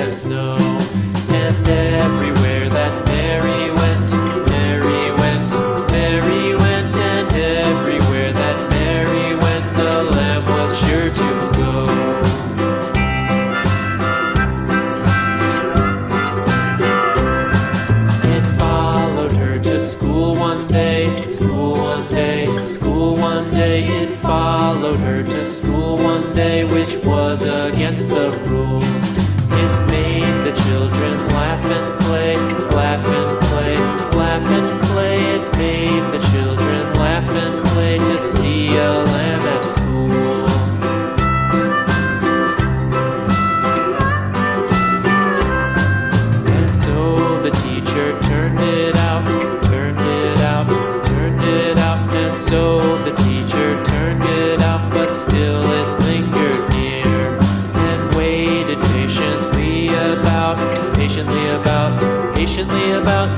as snow. And everywhere that Mary went, Mary went, Mary went, and everywhere that Mary went, the lamb was sure to go. It followed her to school one day, school one day, school one day. It followed her to school one day, which was against the rules. It made the children laugh and play, laugh and play, laugh and play. It made the children laugh and play to see a lamb at school. And so the teacher turned it out, turned it out, turned it out. And so the teacher turned it out, but still it lingered near and waited patiently about,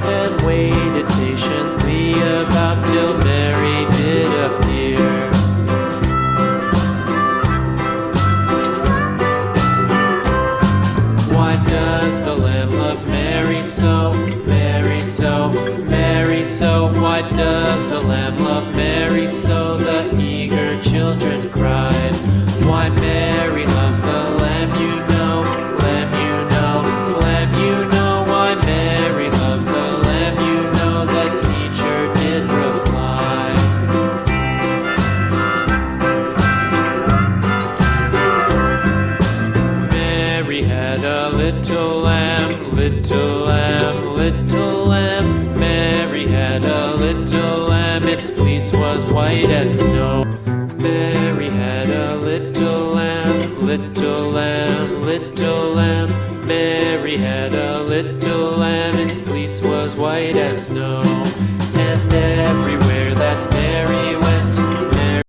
and waited patiently about till Mary did appear. Why does the lamb love Mary so, Mary so, Mary so? Why does the lamb love Mary so? The eager children cried. Why Mary loves the lamb, you know, lamb, you know, lamb, you know. Why Mary loves the lamb, you know, the teacher did reply. Mary had a little lamb, little lamb, little lamb. Mary had a little lamb, its fleece was white as snow. Mary had a little lamb, little lamb, little lamb. Mary had a little lamb, its fleece was white as snow. And everywhere that Mary went, Mary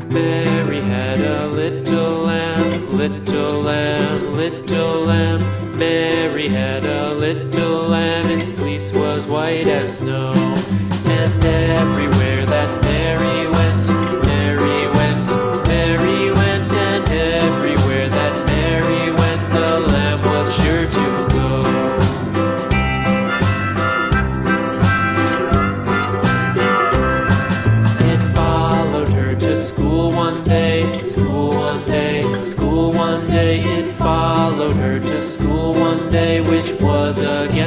Mary had a little lamb, little lamb, little lamb. Mary had a little lamb, its fleece was white as snow. And everywhere that Mary went, Mary went, Mary went, and everywhere that Mary went, the lamb was sure to go. It followed her to school one day, school one day, school one day. It followed her to school one day, which was again